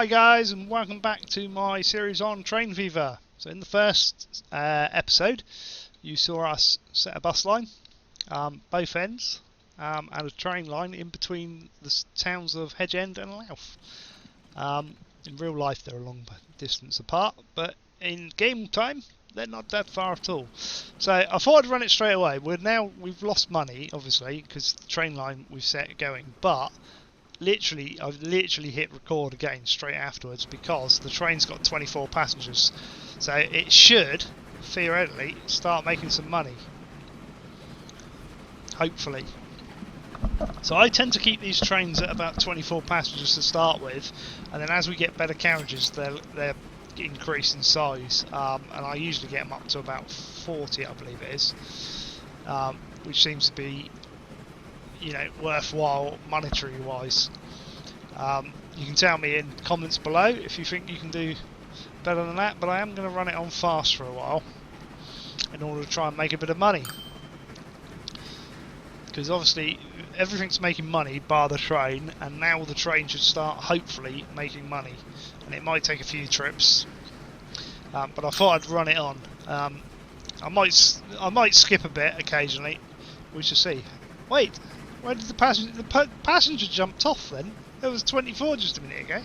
Hi guys, and welcome back to my series on Train Fever. So in the first episode you saw us set a bus line, both ends, and a train line in between the towns of Hedge End and Louth. In real life they're a long distance apart, but in game time they're not that far at all. So I thought I'd run it straight away. We've lost money obviously because the train line we've set going, but I've literally hit record again straight afterwards because the train's got 24 passengers, so it should theoretically start making some money, hopefully. So I tend to keep these trains at about 24 passengers to start with, and then as we get better carriages they're increase in size, and I usually get them up to about 40, I believe it is, which seems to be, you know, worthwhile monetary wise. You can tell me in comments below if you think you can do better than that, but I am going to run it on fast for a while in order to try and make a bit of money, because obviously everything's making money bar the train, and now the train should start hopefully making money, and it might take a few trips, but I thought I'd run it on. I might skip a bit occasionally. We shall see. Wait, where did the passenger jumped off then? There was 24 just a minute ago.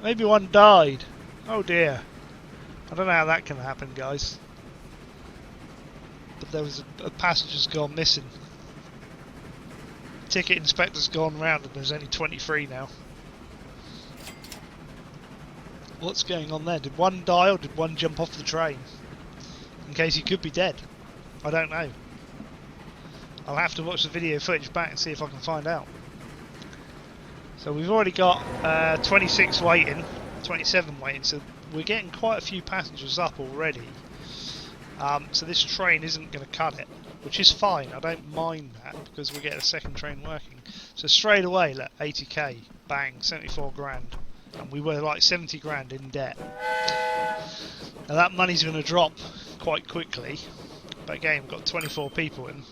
Maybe one died. Oh dear. I don't know how that can happen, guys. But there was a passenger's gone missing. Ticket inspector's gone round and there's only 23 now. What's going on there? Did one die or did one jump off the train? In case he could be dead. I don't know. I'll have to watch the video footage back and see if I can find out. So we've already got 26 waiting, 27 waiting, so we're getting quite a few passengers up already. So this train isn't going to cut it, which is fine. I don't mind that because we get a second train working. So straight away, look, 80k, bang, 74 grand, and we were like 70 grand in debt. Now that money's going to drop quite quickly, but again, we've got 24 people in.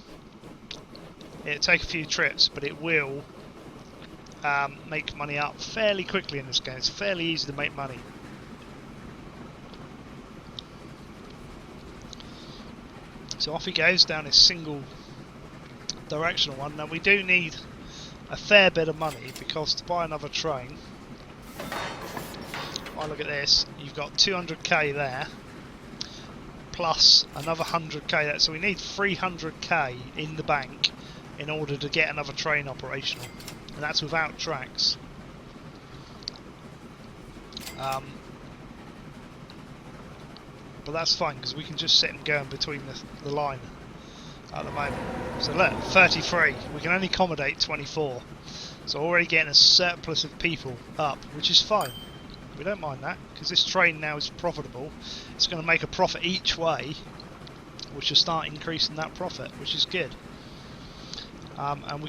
It'll take a few trips, but it will make money up fairly quickly in this game. It's fairly easy to make money. So off he goes down this single directional one. Now we do need a fair bit of money because to buy another train, if I look at this, you've got 200k there plus another 100k there, so we need 300k in the bank in order to get another train operational, and that's without tracks. But that's fine because we can just sit and go in between the line at the moment. So look, 33, we can only accommodate 24, so already getting a surplus of people up, which is fine. We don't mind that because this train now is profitable. It's going to make a profit each way, which will start increasing that profit, which is good. And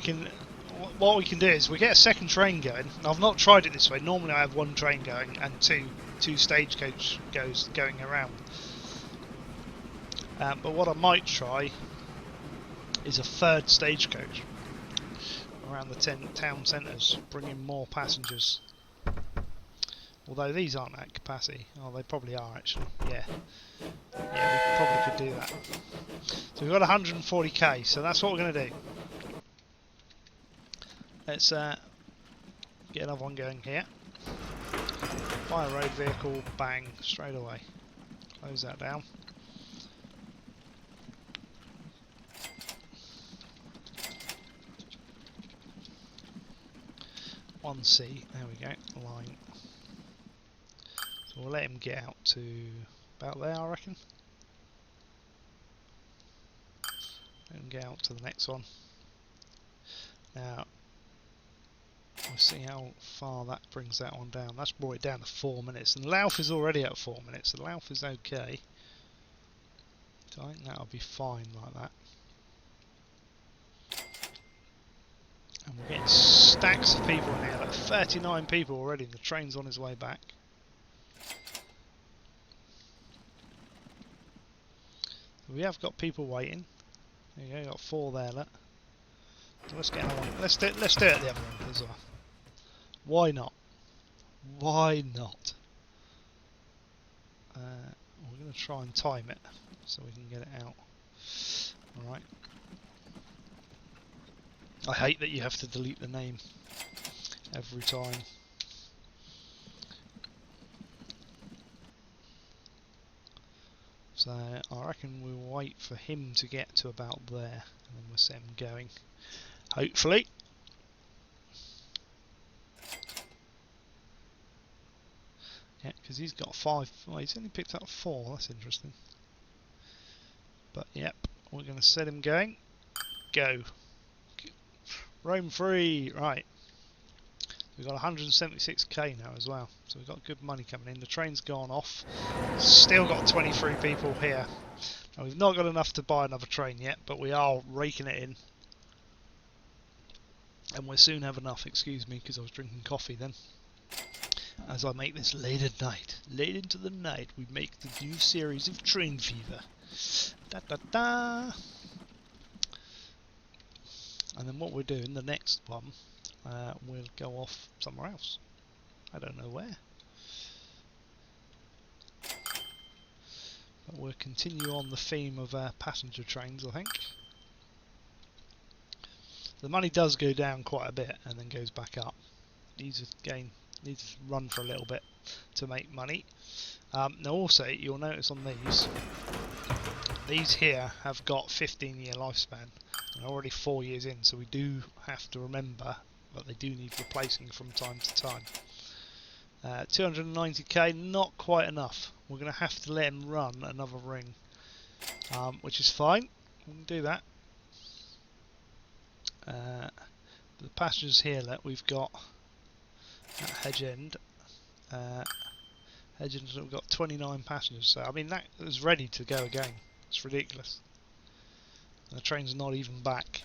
what we can do is we get a second train going. Now, I've not tried it this way. Normally I have one train going and two stagecoach going around. But what I might try is a third stagecoach around the town centres, bringing more passengers. Although these aren't at capacity. Oh, they probably are actually. Yeah, we probably could do that. So we've got 140k. So that's what we're going to do. Let's get another one going here. Buy a road vehicle, bang, straight away. Close that down. One C, there we go, line. So we'll let him get out to about there, I reckon. Let him get out to the next one. Now, we'll see how far that brings that one down. That's brought it down to 4 minutes, and Louth is already at 4 minutes, so Louth is okay. So I think that'll be fine like that. And we're getting stacks of people in here, like 39 people already, and the train's on his way back. We have got people waiting. There you go, got 4 there, look. Let's get another one. Let's do it at the other one as well. Why not? Why not? We're going to try and time it so we can get it out. Alright. I hate that you have to delete the name every time. So I reckon we'll wait for him to get to about there and then we'll set him going. Hopefully. Yeah, because he's got 5. Well, he's only picked up 4. That's interesting. But yep, we're going to set him going. Go. Roam free. Right. We've got 176k now as well. So we've got good money coming in. The train's gone off. Still got 23 people here. Now we've not got enough to buy another train yet, but we are raking it in. And we'll soon have enough. Excuse me, because I was drinking coffee then. As I make this late at night. Late into the night, we make the new series of Train Fever. Da da da! And then what we're doing, the next one, we'll go off somewhere else. I don't know where. But we'll continue on the theme of passenger trains, I think. The money does go down quite a bit and then goes back up. Needs to run for a little bit to make money. Now also, you'll notice on these here have got 15-year lifespan. And already 4 years in, so we do have to remember that they do need replacing from time to time. 290k, not quite enough. We're going to have to let him run another ring, which is fine. We can do that. The passengers here, look, we've got at Hedge End. Hedge End, we've got 29 passengers. So I mean that is ready to go again. It's ridiculous. The train's not even back.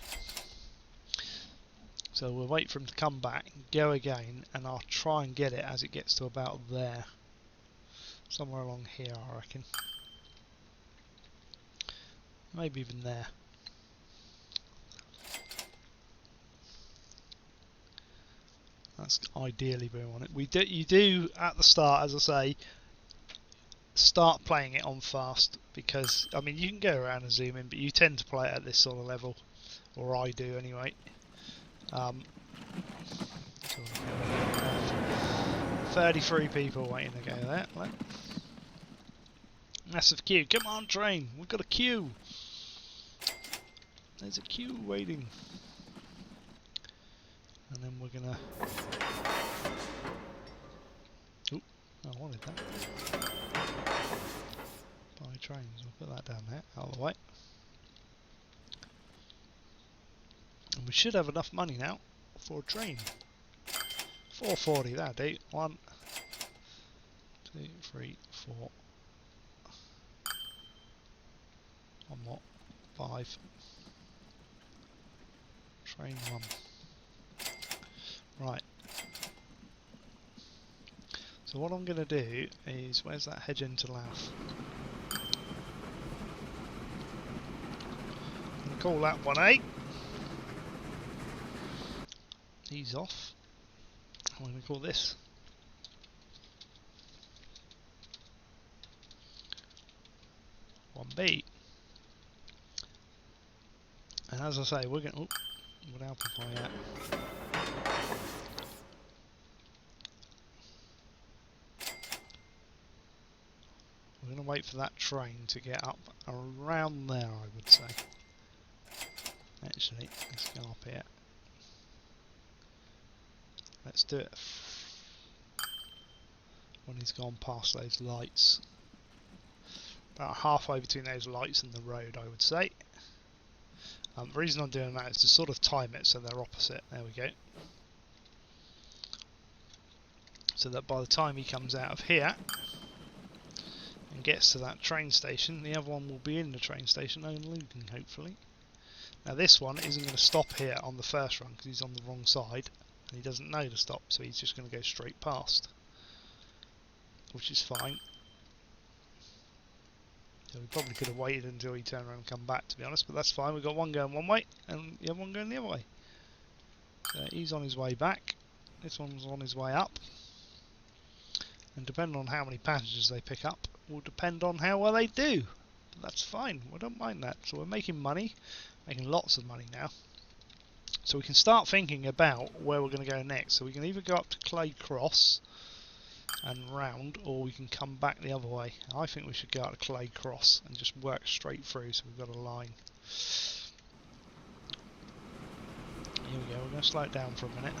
So we'll wait for him to come back, go again, and I'll try and get it as it gets to about there. Somewhere along here, I reckon. Maybe even there. That's ideally where we want it. You do, at the start, as I say, start playing it on fast, because, I mean, you can go around and zoom in, but you tend to play it at this sort of level. Or I do, anyway. 33 people waiting to go there. Look. Massive queue. Come on, train. We've got a queue. There's a queue waiting. And then we're gonna... Oop, I wanted that. Buy trains. We'll put that down there, out of the way. And we should have enough money now for a train. 440, that'll do. 1, 2, 3, 4. One more. 5. Train 1. Right. So what I'm going to do is, where's that Hedge End to Louth? I'm going to call that 1A. He's off. I'm going to call this 1B. And as I say, we're going to... What amplify that? We're going to wait for that train to get up around there, I would say. Actually, let's go up here. Let's do it when he's gone past those lights. About halfway between those lights and the road, I would say. The reason I'm doing that is to sort of time it so they're opposite. There we go. So that by the time he comes out of here and gets to that train station, the other one will be in the train station unloading, hopefully. Now this one isn't going to stop here on the first run because he's on the wrong side and he doesn't know to stop, so he's just going to go straight past, which is fine. So we probably could have waited until he turned around and come back, to be honest, but that's fine. We've got one going one way and the other one going the other way. So he's on his way back. This one's on his way up. and depending on how many passengers they pick up will depend on how well they do. But that's fine, we don't mind that. So we're making money, making lots of money now. So we can start thinking about where we're going to go next. So we can either go up to Clay Cross and round, or we can come back the other way. I think we should go out to Clay Cross and just work straight through, so we've got a line. Here we go, we're going to slow it down for a minute.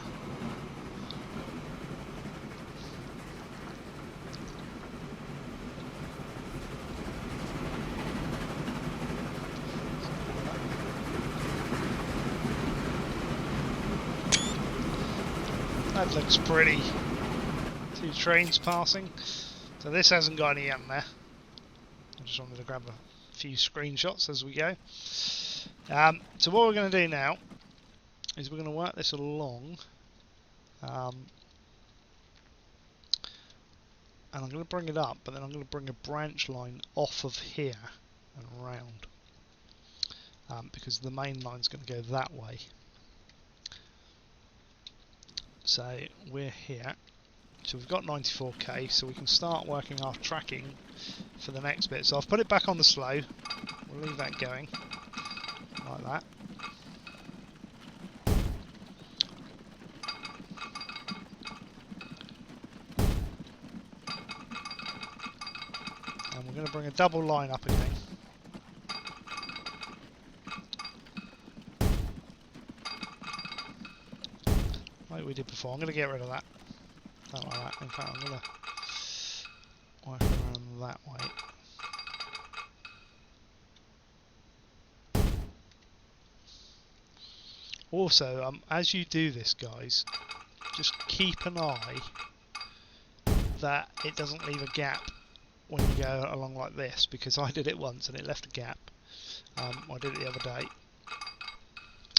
That looks pretty. 2 trains passing. So this hasn't got any in there. I just wanted to grab a few screenshots as we go. So what we're going to do now is we're going to work this along. And I'm going to bring it up, but then I'm going to bring a branch line off of here and around. Because the main line's going to go that way. So we're here. So we've got 94k, so we can start working our tracking for the next bit. So I've put it back on the slow. We'll leave that going like that. And we're going to bring a double line up again. Like we did before. I'm going to get rid of that. Not like that. In fact, I'm going to work around that way. Also, as you do this, guys, just keep an eye that it doesn't leave a gap when you go along like this, because I did it once and it left a gap. I did it the other day.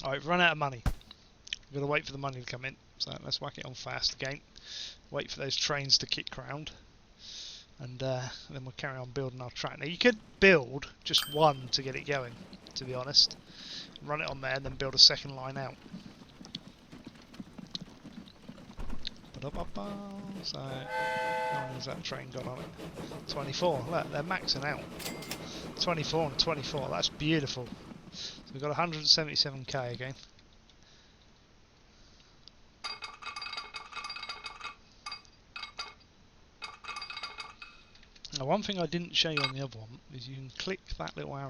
Alright, we've run out of money. We've got to wait for the money to come in. So let's whack it on fast again. Wait for those trains to kick round. And then we'll carry on building our track. Now you could build just one to get it going, to be honest. Run it on there and then build a second line out. So, how long has that train got on it? 24. Look, they're maxing out. 24 and 24. That's beautiful. So we've got 177k again. Now, one thing I didn't show you on the other one is you can click that little arrow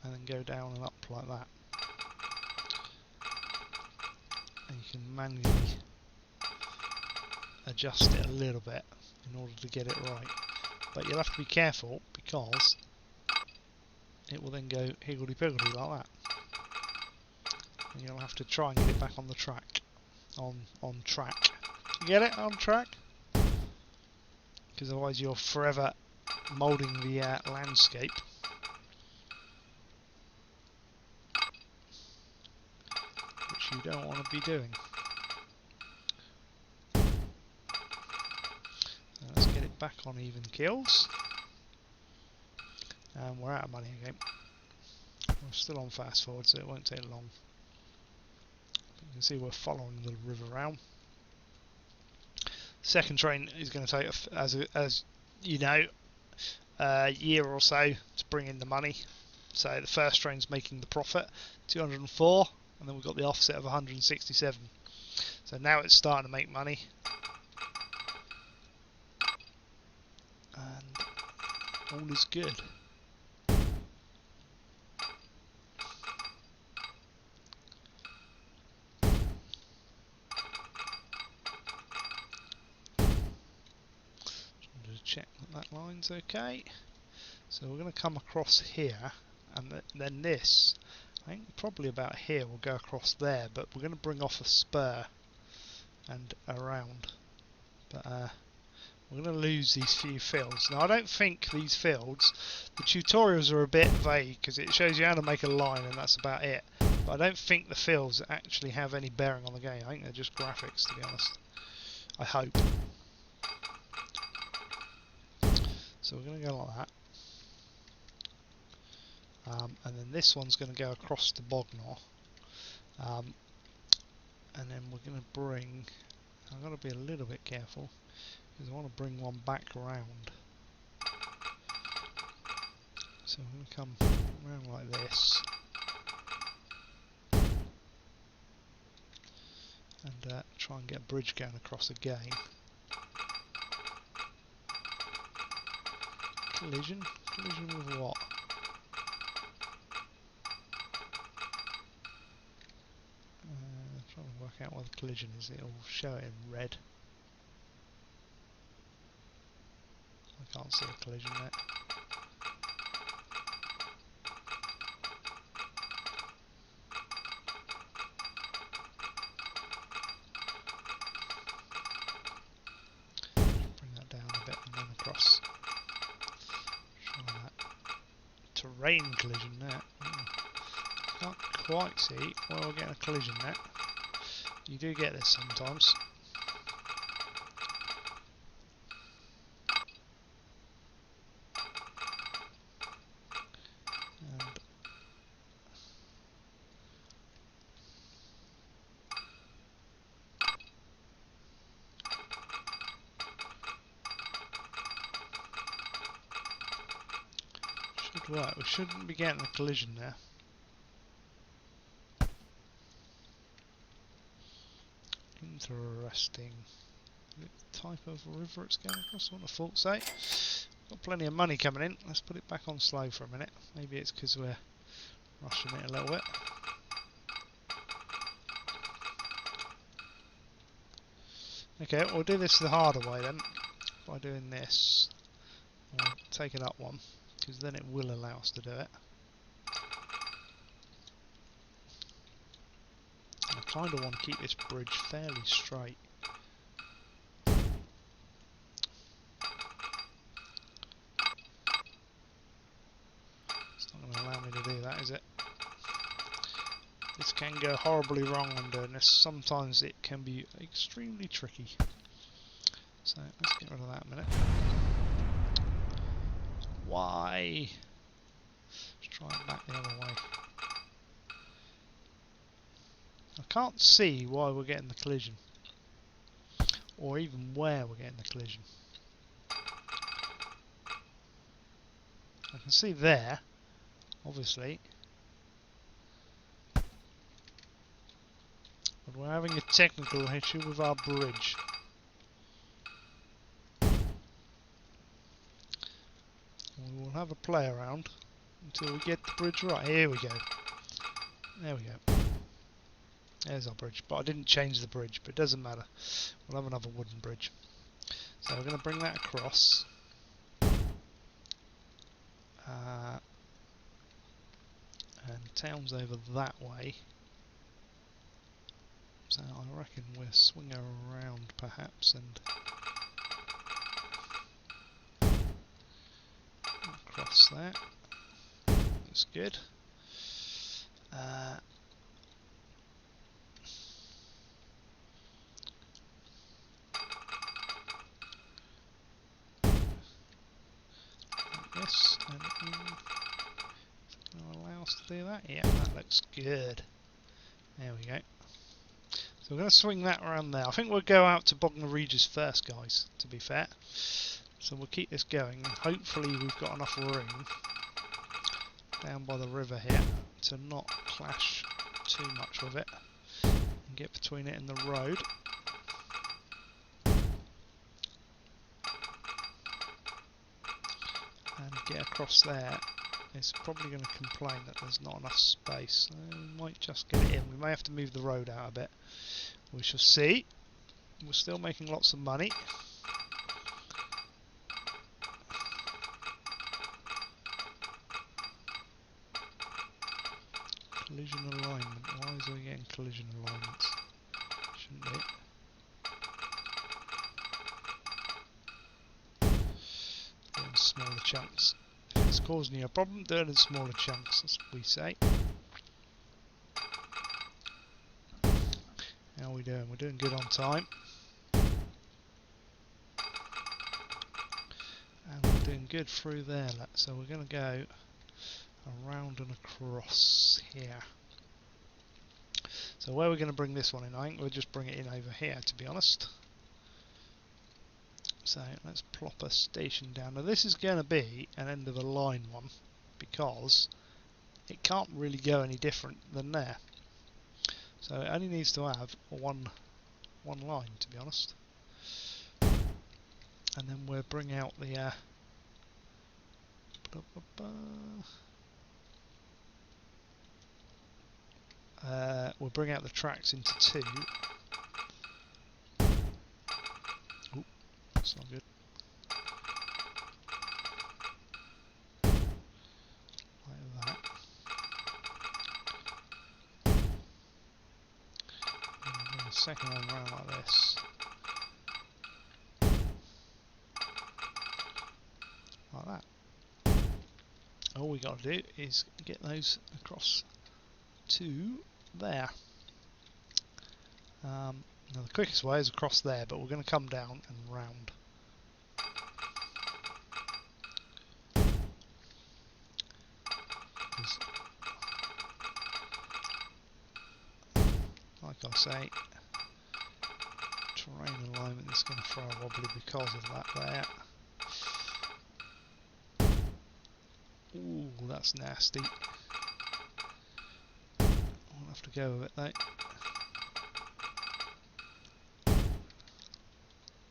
and then go down and up like that. And you can manually adjust it a little bit in order to get it right. But you'll have to be careful because it will then go higgledy-piggledy like that. And you'll have to try and get it back on the track. On track. You get it? On track? Because otherwise you're forever moulding the landscape. Which you don't want to be doing. Let's get it back on even kills. And we're out of money again. We're still on fast forward, so it won't take long. You can see we're following the river around. Second train is going to take, as you know, a year or so to bring in the money. So the first train's making the profit, 204, and then we've got the offset of 167. So now it's starting to make money. And all is good. Check that line's okay. So we're going to come across here, and then this, I think probably about here, we'll go across there, but we're going to bring off a spur and around. But we're going to lose these few fields. Now I don't think these fields, the tutorials are a bit vague because it shows you how to make a line and that's about it. But I don't think the fields actually have any bearing on the game. I think they're just graphics, to be honest. I hope. So we're going to go like that. And then this one's going to go across to Bognar. And then we're going to bring, I've got to be a little bit careful, Because I want to bring one back around. So I'm going to come around like this. And try and get a bridge going across again. Collision? Collision with what? Trying to work out what the collision is. It'll show it in red. I can't see a collision there. Bring that down a bit and then across. Try that. Terrain collision there. Can't quite see where we're getting a collision there. You do get this sometimes. And should work. We shouldn't be getting a collision there. Interesting. The type of river it's going across, I wouldn't have thought so. Got plenty of money coming in. Let's put it back on slow for a minute. Maybe it's because we're rushing it a little bit. Okay, we'll do this the harder way then. By doing this, I'll take it up one, because then it will allow us to do it. I kind of want to keep this bridge fairly straight. It's not going to allow me to do that, is it? This can go horribly wrong when doing this. Sometimes it can be extremely tricky. So let's get rid of that a minute. Why? Let's try it back the other way. I can't see why we're getting the collision. Or even where we're getting the collision. I can see there, obviously. But we're having a technical issue with our bridge. We will have a play around until we get the bridge right. Here we go. There we go. There's our bridge. But I didn't change the bridge, but it doesn't matter. We'll have another wooden bridge. So we're going to bring that across. And town's over that way. So I reckon we'll swing around perhaps and across that. That's good. Like this, and will allow us to do that. Yeah, that looks good. There we go. So we're going to swing that around there. I think we'll go out to Bognar first, guys, to be fair. So we'll keep this going, and hopefully we've got enough room down by the river here to not clash too much with it and get between it and the road. And get across there. It's probably going to complain that there's not enough space. We might just get it in. We may have to move the road out a bit. We shall see. We're still making lots of money. Collision alignment. Why is we getting collision alignments? Shouldn't be. Do it in smaller chunks. If it's causing you a problem, do it in smaller chunks, as we say. How are we doing? We're doing good on time. And we're doing good through there. So we're going to go around and across here. So where we're going to bring this one in, I think we'll just bring it in over here, to be honest. So let's plop a station down. Now this is going to be an end of a line one because it can't really go any different than there. So it only needs to have one line, to be honest. And then we'll bring out the we'll bring out the tracks into 2. Oop, that's not good. Like that. And bring the second one round like this. Like that. All we got to do is get those across to there. Now the quickest way is across there, but we're going to come down and round. Like I say, terrain alignment is going to throw a wobbly because of that there. Ooh, that's nasty. I'll have to go with it though.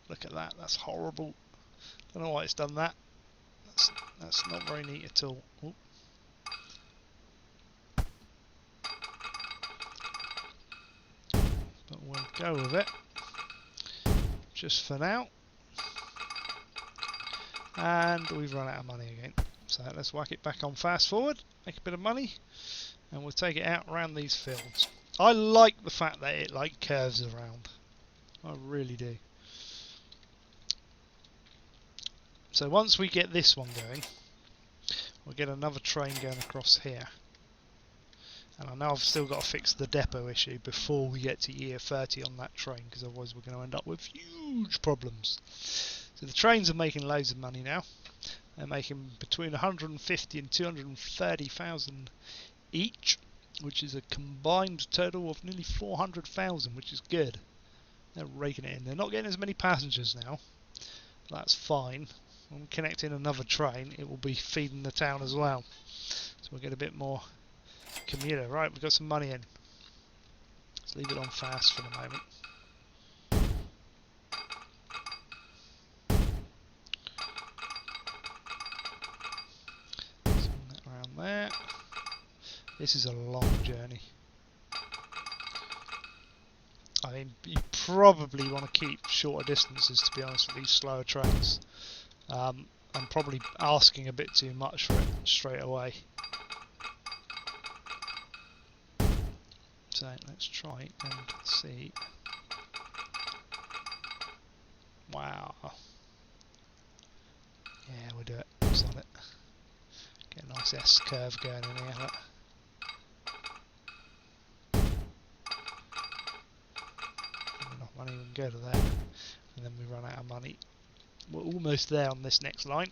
Look at that, that's horrible. Don't know why it's done that. That's not very neat at all. Ooh. But we'll go with it just for now. And we've run out of money again. So let's whack it back on fast forward, make a bit of money, and we'll take it out around these fields. I like the fact that it like curves around. I really do. So once we get this one going, we'll get another train going across here. And I know I've still got to fix the depot issue before we get to year 30 on that train, because otherwise we're going to end up with huge problems. So the trains are making loads of money now. They're making between 150 and 230,000 each, which is a combined total of nearly 400,000, which is good. They're raking it in. They're not getting as many passengers now. That's fine. When we connect in another train, it will be feeding the town as well. So we'll get a bit more commuter. Right, we've got some money in. Let's leave it on fast for the moment. Swing that around there. This is a long journey. I mean, you probably want to keep shorter distances, to be honest, with these slower trains. I'm probably asking a bit too much for it straight away. So let's try and see. Wow. Yeah, we'll do it. It's on it. Get a nice S curve going in here. Look. Enough money, we can go to there. And then we run out of money. We're almost there on this next line.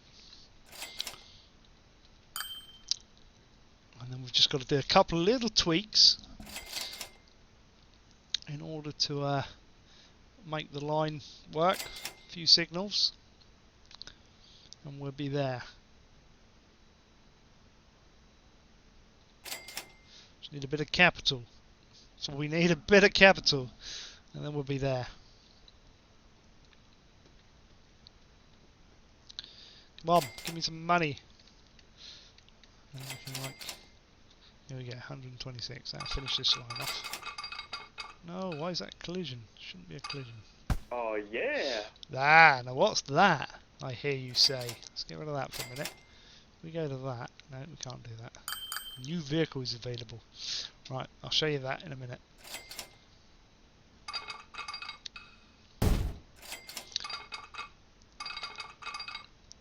And then we've just got to do a couple of little tweaks in order to make the line work. A few signals. And we'll be there. Just need a bit of capital. So we need a bit of capital. And then we'll be there. Come on, give me some money. And we can here we go, 126. That'll finish this line off. No, why is that collision? Shouldn't be a collision. Oh yeah! Ah, now what's that? I hear you say. Let's get rid of that for a minute. We go to that. No, we can't do that. New vehicle is available. Right, I'll show you that in a minute.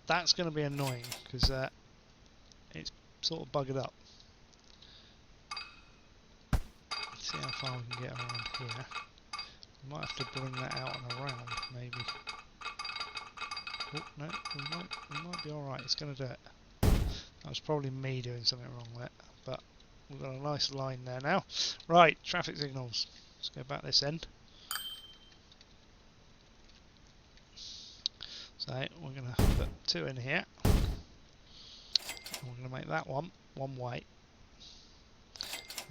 That's going to be annoying because it's sort of buggered up. Let's see how far we can get around here. We might have to bring that out and around, maybe. Oh, no, we might be alright. It's going to do it. That was probably me doing something wrong there, but we've got a nice line there now. Right, traffic signals. Let's go back this end. So we're going to put 2 in here. And we're going to make that one way.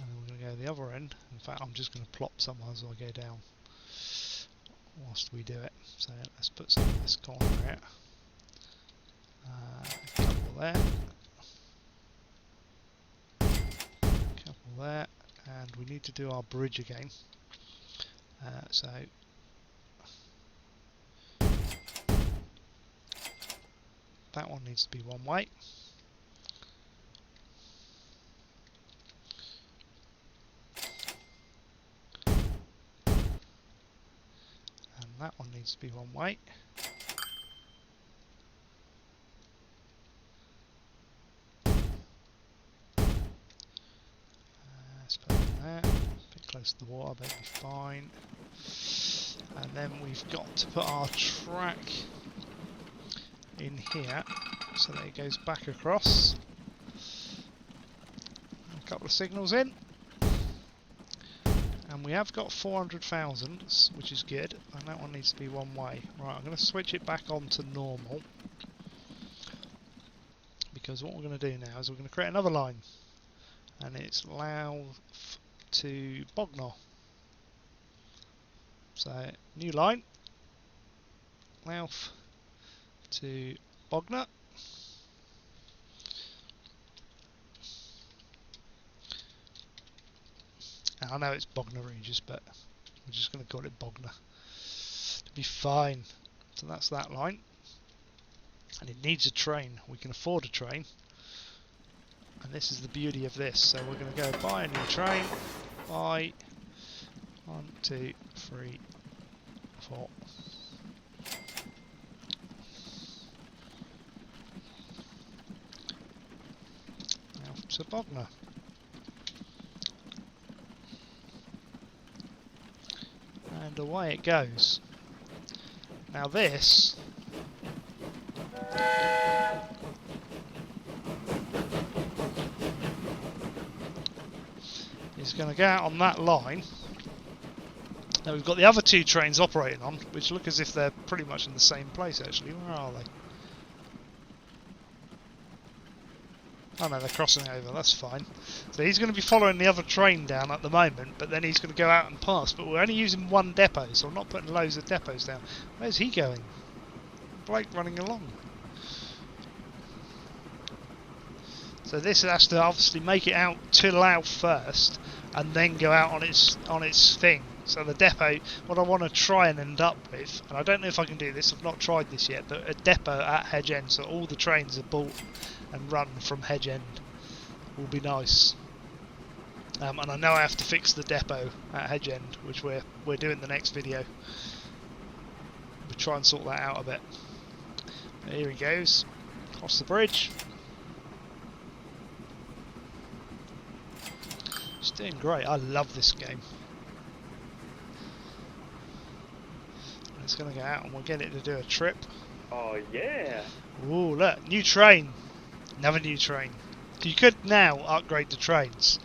And then we're going to go the other end. In fact, I'm just going to plop some as I go down whilst we do it. So let's put some of this corner here. A couple there. A couple there. And we need to do our bridge again. So that one needs to be one way. And that one needs to be one way. Let's put it in there. A bit close to the water, but it'll be fine. And then we've got to put our track in here so that it goes back across. A couple of signals in. And we have got 400,000, which is good, and that one needs to be one way. Right, I'm going to switch it back on to normal, because what we're going to do now is we're going to create another line, and it's Louth to Bognar. So, new line, Louth to Bognar. I know it's Bognar Regis, but we're just going to call it Bognar to be fine. So that's that line, and it needs a train. We can afford a train, and this is the beauty of this. So we're going to go buy a new train. Buy 1, 2, 3, 4. Now to Bognar. And away it goes. Now this is going to go out on that line. Now we've got the other 2 trains operating on, which look as if they're pretty much in the same place actually. Where are they? Oh no, they're crossing over, that's fine. So he's going to be following the other train down at the moment, but then he's going to go out and pass. But we're only using one depot, so I'm not putting loads of depots down. Where's he going? Blake running along. So this has to obviously make it out to Louth first, and then go out on its thing. So the depot, what I want to try and end up with, and I don't know if I can do this, I've not tried this yet, but a depot at Hedge End, so all the trains are bought and run from Hedge End, will be nice. And I know I have to fix the depot at Hedge End, which we're doing the next video. We'll try and sort that out a bit. But here he goes, across the bridge. It's doing great. I love this game. It's going to go out and we'll get it to do a trip. Oh yeah! Ooh, look, new train. Another new train. You could now upgrade the trains.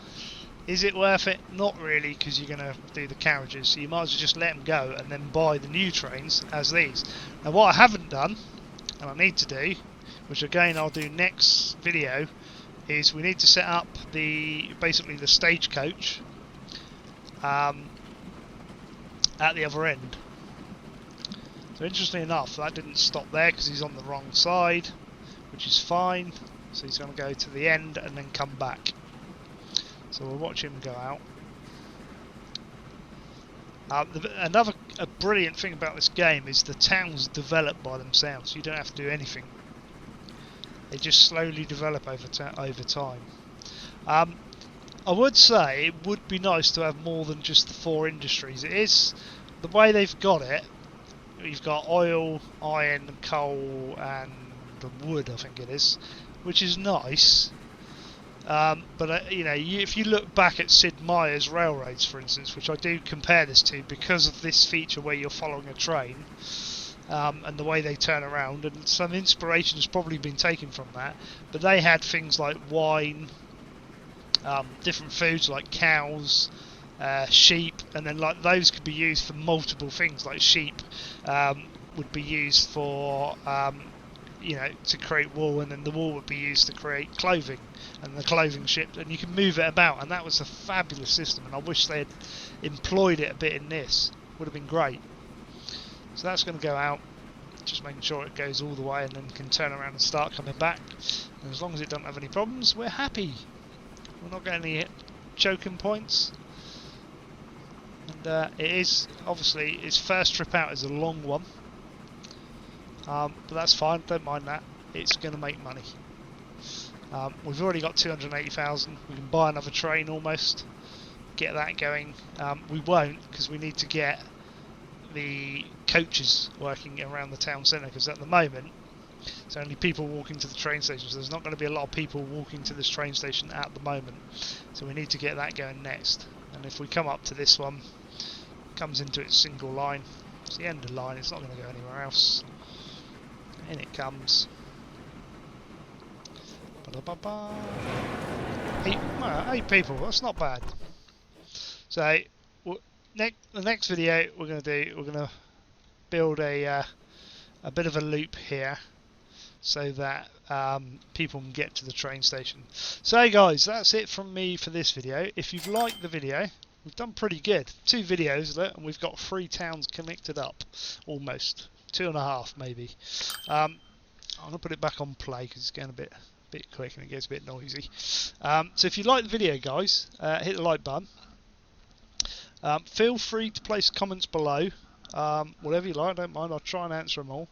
Is it worth it? Not really, because you're going to do the carriages, so you might as well just let them go and then buy the new trains as these. Now what I haven't done, and I need to do, which again I'll do next video, is we need to set up basically the stagecoach at the other end. So interestingly enough, that didn't stop there because he's on the wrong side, which is fine. So he's going to go to the end and then come back. So we'll watch him go out. Another brilliant thing about this game is the towns develop by themselves. You don't have to do anything. They just slowly develop over time. I would say it would be nice to have more than just the 4 industries. It is the way they've got it. You've got oil, iron, coal, and wood, I think it is, which is nice. But you know, if you look back at Sid Meier's railroads, for instance, which I do compare this to because of this feature where you're following a train, and the way they turn around, and some inspiration has probably been taken from that. But they had things like wine, different foods like cows, sheep, and then like those could be used for multiple things. Like sheep would be used for you know, to create wool, and then the wool would be used to create clothing, and the clothing shipped, and you can move it about, and that was a fabulous system, and I wish they had employed it a bit in this. Would have been great. So that's going to go out, just making sure it goes all the way and then can turn around and start coming back. And as long as it doesn't have any problems, we're happy. We're not getting any choking points. And it is, obviously, its first trip out is a long one. But that's fine, don't mind that. It's going to make money. We've already got 280,000. We can buy another train almost, get that going. We won't, because we need to get the coaches working around the town centre, because at the moment it's only people walking to the train station, so there's not going to be a lot of people walking to this train station at the moment, so we need to get that going next. And if we come up to this one, it comes into its single line, it's the end of the line, it's not going to go anywhere else. In it comes. Ba-da-ba-ba. Eight people, that's not bad. So the next video we're going to build a bit of a loop here, so that people can get to the train station. So guys, that's it from me for this video. If you've liked the video, we've done pretty good. 2 videos, look, and we've got 3 towns connected up, almost 2.5 maybe. I'm gonna put it back on play because it's getting a bit quick and it gets a bit noisy. So if you like the video, guys, hit the like button. Feel free to place comments below, whatever you like, I don't mind, I'll try and answer them all.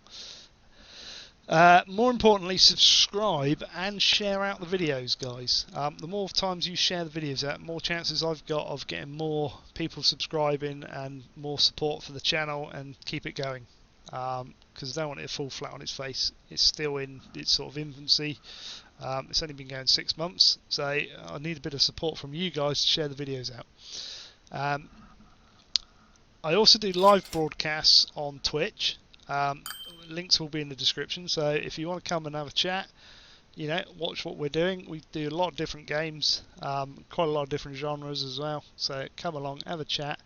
More importantly, subscribe and share out the videos, guys. The more times you share the videos out, more chances I've got of getting more people subscribing and more support for the channel and keep it going. Because I don't want it to fall flat on its face. It's still in its sort of infancy. It's only been going 6 months, so I need a bit of support from you guys to share the videos out. I also do live broadcasts on Twitch. Links will be in the description, so if you want to come and have a chat, you know, watch what we're doing. We do a lot of different games, quite a lot of different genres as well, so come along, have a chat.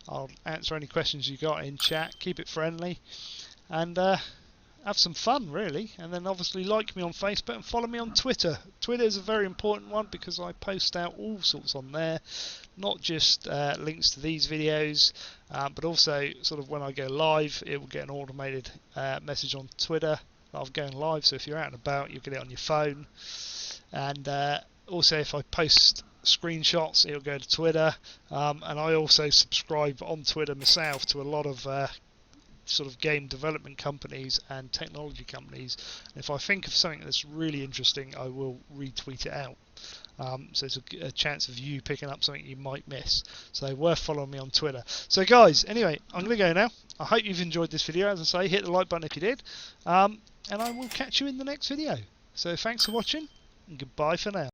I'll answer any questions you got in chat, keep it friendly, and have some fun really. And then obviously like me on Facebook and follow me on Twitter. Twitter is a very important one because I post out all sorts on there, not just links to these videos, but also sort of when I go live, it will get an automated message on Twitter that I'm going live, so if you're out and about, you'll get it on your phone. And also if I post screenshots, it'll go to Twitter, and I also subscribe on Twitter myself to a lot of sort of game development companies and technology companies, and if I think of something that's really interesting, I will retweet it out. So it's a chance of you picking up something you might miss, so worth following me on Twitter. So guys, anyway, I'm going to go now. I hope you've enjoyed this video. As I say, hit the like button if you did, and I will catch you in the next video. So thanks for watching, and goodbye for now.